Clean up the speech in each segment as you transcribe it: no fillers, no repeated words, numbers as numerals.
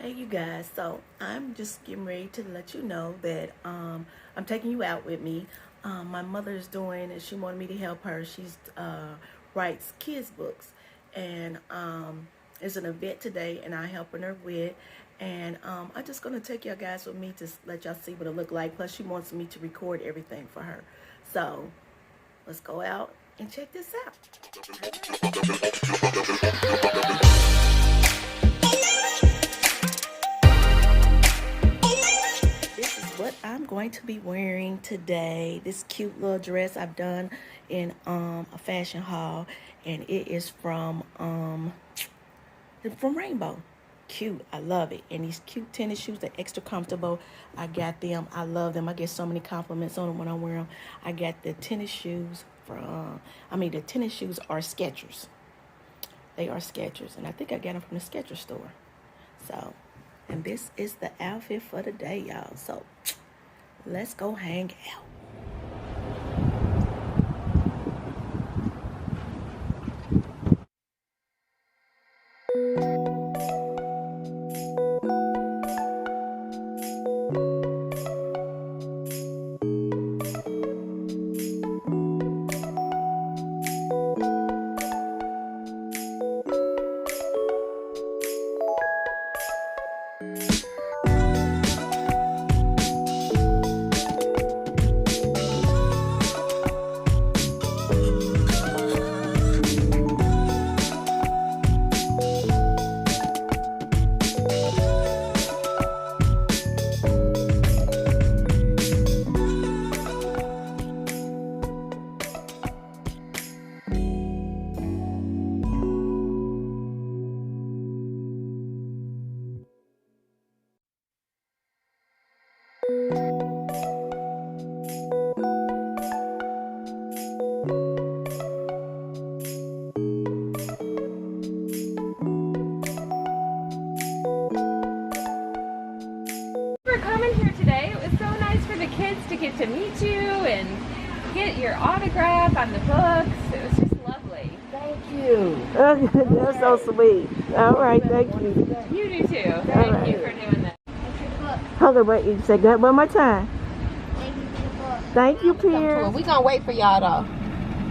Hey you guys, so I'm just getting ready to let you know that I'm taking you out with me. My mother's doing, and she wanted me to help her. She's writes kids books, and there's an event today, and I'm helping her with. And I'm just gonna take y'all guys with me to let y'all see what it look like. Plus, she wants me to record everything for her. So let's go out and check this out. What I'm going to be wearing today, this cute little dress I've done in a fashion haul, and it is from Rainbow. Cute, I love it. And these cute tennis shoes, they're extra comfortable. I got them, I love them. I get so many compliments on them when I wear them. I got the tennis shoes from the tennis shoes are Skechers. They are Skechers, and I think I got them from the Skechers store. So, and this is the outfit for the day, y'all. So let's go hang out. To get to meet you and get your autograph on the books. It was just lovely. Thank you. That's so sweet. All right, thank you. You do too. Thank you for doing that. Hold on, wait, you say that one more time. Thank you, Pierce. We gonna wait for y'all though.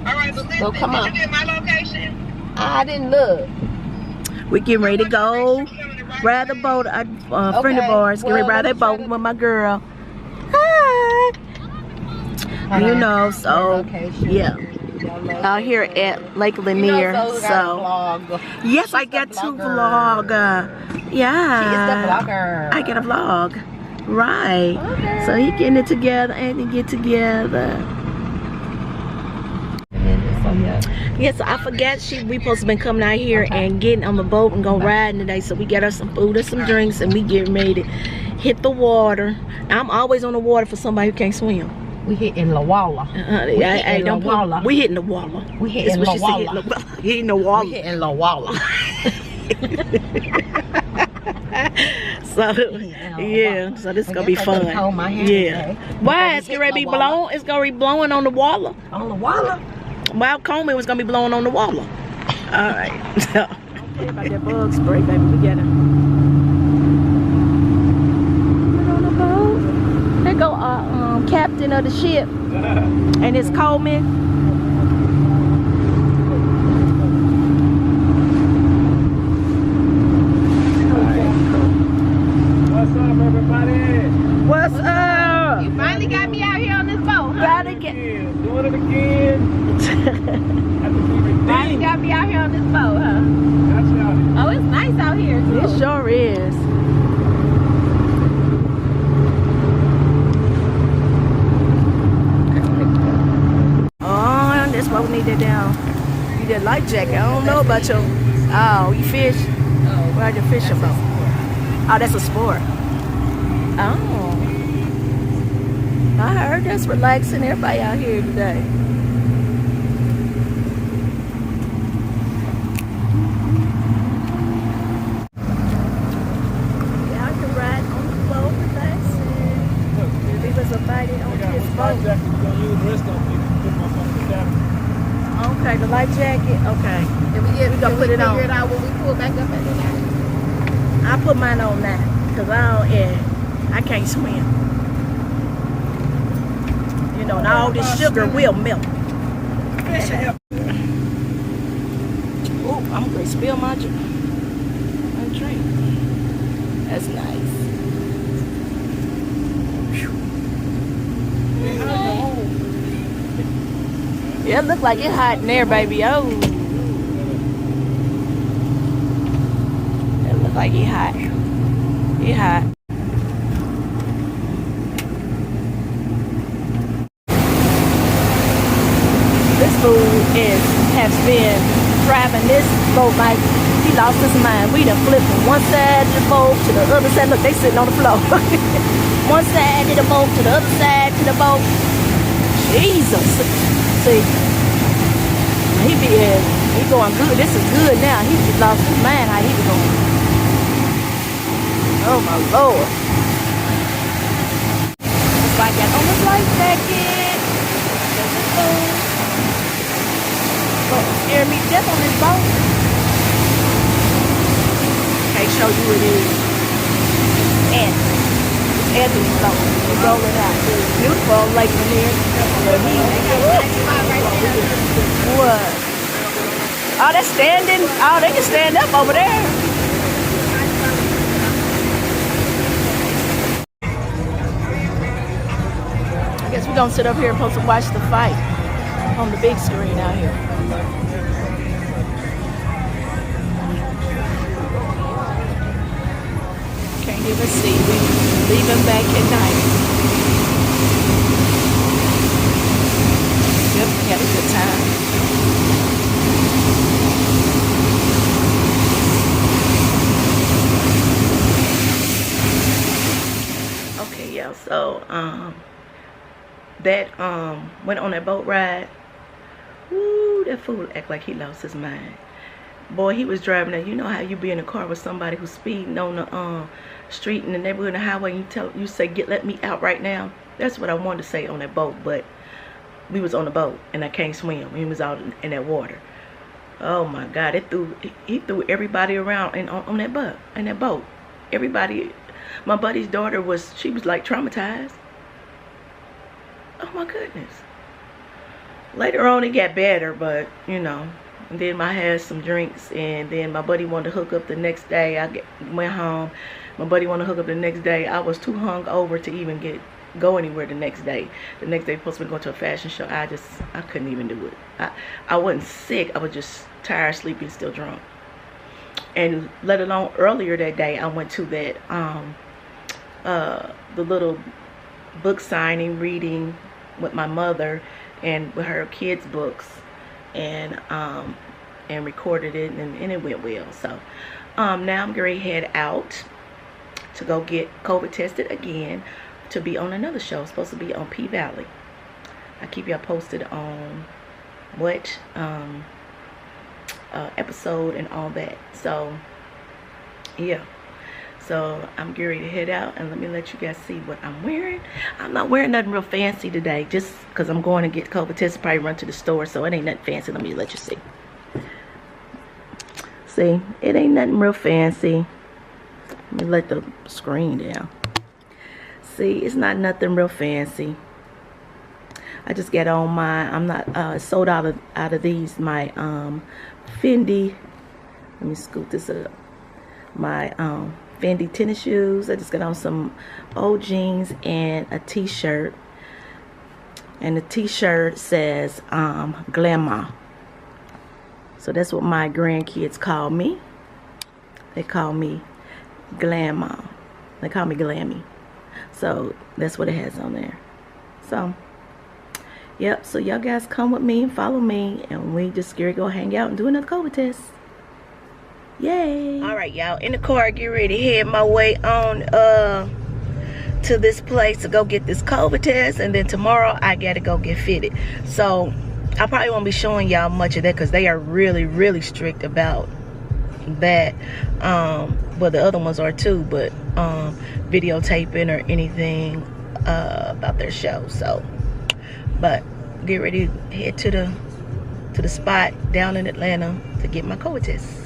All right, but listen, So come on. did you get my location? I didn't look. We getting ready to go ride the boat. A friend of ours getting ready to ride that boat with my girl. Hi. You know, so yeah, out here at Lake Lanier. So yes, I get to vlog. Yeah, she is the vlogger. I get a vlog, right? Okay. So he getting it together and to get together. Yes, I forgot we supposed to been coming out here and getting on the boat and go riding today. So we got us some food and some drinks, and we getting ready to hit the water. I'm always on the water for somebody who can't swim. We hitting La Walla. We hitting the Walla. We hitting La Walla. We hitting the Walla. So yeah, so this is gonna be fun. Yeah. Why it's gonna be blowing? It's gonna be blowing on the Walla. On the Walla. Wild Coleman was gonna be blowing on the Walla. All right. So don't about that bug spray, baby. We get it. There go captain of the ship, and it's Coleman. What's up, everybody? What's up? You finally got me out here on this boat, huh? Gotta get Doing it again. Finally got me out here on this boat, huh? Oh, it's nice out here too. It sure is. That's why we need that down. You that life jacket. I don't know about your. Oh, you fish? Oh, Where'd you fish about? Oh, that's a sport. Oh. I heard that's relaxing everybody out here today. Yeah, I can ride on the boat relaxing. If he was invited on his boat. Okay, the life jacket. Okay. Did we gonna put it on. Figure it out when we pull back up at the night. I put mine on now because I can't swim. You know, and all this sugar will melt. Oh, I'm going to spill my drink. That's nice. Yeah, it look like it's hot in there, baby. Oh. It look like it's hot. It's hot. This fool has been driving this boat like he lost his mind. We done flipped from one side of the boat to the other side. Look, they sitting on the floor. One side of the boat to the other side of the boat. Jesus. See, he going good. This is good now. He just lost his mind how he was going. Oh my Lord. Looks like I got on the life jacket. There's this fool. Scare me to death on this boat. Can't show you what it is. Anthony's boat. We're rolling out. It's beautiful lake in here. What? Oh, they're standing. Oh, they can stand up over there. I guess we're gonna sit up here and supposed to watch the fight on the big screen out here. Can't even see. We leaving back at night. Yep, we had a good time. Okay, yeah, so went on that boat ride. Woo, that fool act like he lost his mind. Boy, he was driving that. You know how you be in a car with somebody who's speeding on the street in the neighborhood, and the highway, and you say, let me out right now. That's what I wanted to say on that boat, but we was on the boat and I can't swim. He was out in that water. Oh my God, he threw everybody around on that boat. Everybody. My buddy's daughter was like traumatized. Oh my goodness. Later on it got better, but you know. And then I had some drinks, and then my buddy wanted to hook up the next day. Went home. My buddy wanted to hook up the next day. I was too hung over to even go anywhere the next day. The next day, supposed to be going to a fashion show. I couldn't even do it. I wasn't sick. I was just tired, sleepy, still drunk. And let alone earlier that day, I went to that the little book signing reading with my mother and with her kids' books, and recorded it, and it went well. So now I'm going to head out to go get COVID tested again to be on another show. It's supposed to be on P Valley. I'll keep y'all posted on what episode and all that. So yeah, so I'm getting ready to head out, and let me let you guys see what I'm wearing. I'm not wearing nothing real fancy today, just because I'm going to get COVID tested, probably run to the store, so it ain't nothing fancy. Let me let you see. See, it ain't nothing real fancy. Let me let the screen down. See, it's not nothing real fancy. I just got on I'm not sold out of these, my Fendi. Let me scoop this up. My Fendi tennis shoes. I just got on some old jeans and a t-shirt. And the t-shirt says Glamour. So that's what my grandkids call me. They call me Glamour. They call me Glammy. So that's what it has on there. So yep, so y'all guys come with me and follow me, and we just gonna go hang out and do another COVID test. Yay. Alright, y'all, in the car, get ready to head my way on to this place to go get this COVID test, and then tomorrow I gotta go get fitted. So I probably won't be showing y'all much of that because they are really, really strict about that. Well, the other ones are too, but videotaping or anything about their show. So but get ready to head to the spot down in Atlanta to get my COVID test.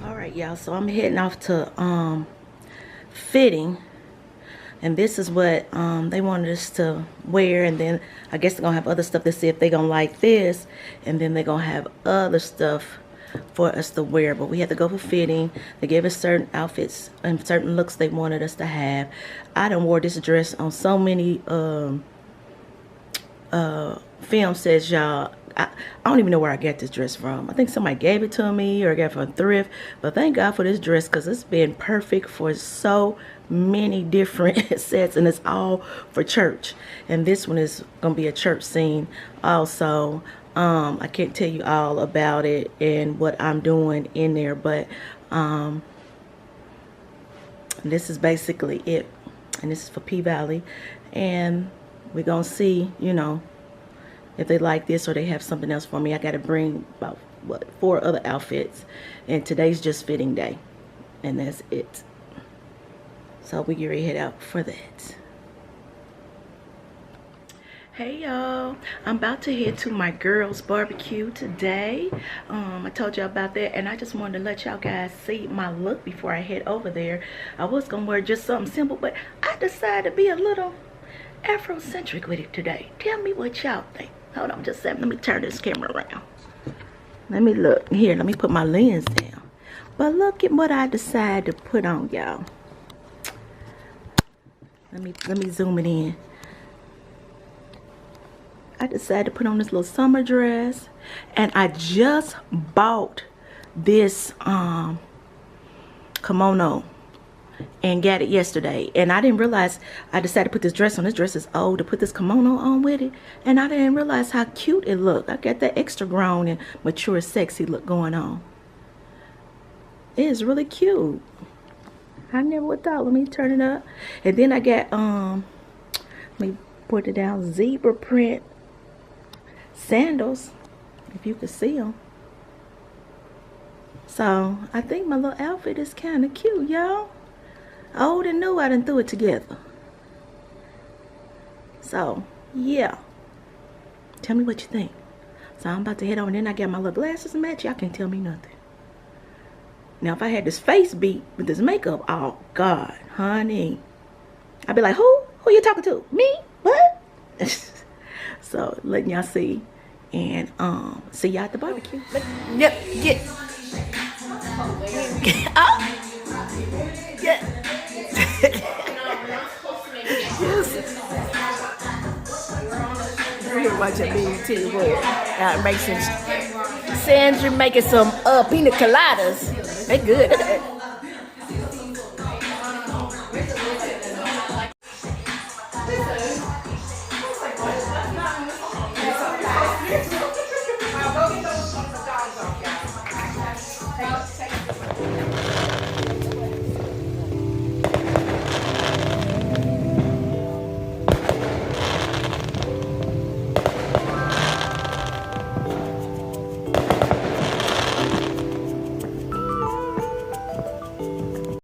All right, right, y'all, so I'm heading off to fitting, and this is what they wanted us to wear, and then I guess they're gonna have other stuff to see if they're gonna like this, and then they're gonna have other stuff for us to wear. But we had to go for fitting. They gave us certain outfits and certain looks they wanted us to have. I done wore this dress on so many film sets, y'all. I don't even know where I got this dress from. I think somebody gave it to me or I got it from a thrift. But thank God for this dress, because it's been perfect for so many different sets, and it's all for church. And this one is gonna be a church scene also. I can't tell you all about it and what I'm doing in there, but this is basically it. And this is for P-Valley, and we're gonna see, you know, if they like this or they have something else for me. I got to bring about, what, 4 other outfits. And today's just fitting day. And that's it. So we get ready to head out for that. Hey y'all, I'm about to head to my girls' barbecue today. I told y'all about that, and I just wanted to let y'all guys see my look before I head over there. I was going to wear just something simple, but I decided to be a little Afrocentric with it today. Tell me what y'all think. Hold on just a second. Let me turn this camera around. Let me look. Here, let me put my lens down. But look at what I decided to put on, y'all. Let me zoom it in. I decided to put on this little summer dress. And I just bought this kimono and got it yesterday, and I didn't realize I decided to put this dress on. This dress is old, to put this kimono on with it, and I didn't realize how cute it looked. I got that extra grown and mature sexy look going on. It is really cute. I never would thought. Let me turn it up. And then I got let me put it down, zebra print sandals, if you can see them. So I think my little outfit is kind of cute, y'all. Old and new, I done threw it together. So, yeah. Tell me what you think. So I'm about to head over, and then I got my little glasses to match. Y'all can't tell me nothing. Now, if I had this face beat with this makeup, oh, God, honey. I'd be like, who? Who you talking to? Me? What? So, letting y'all see. And, see y'all at the barbecue. Yep, get. Oh! Yeah. We're here watching BET World. Making Sandra making some pina coladas. They good.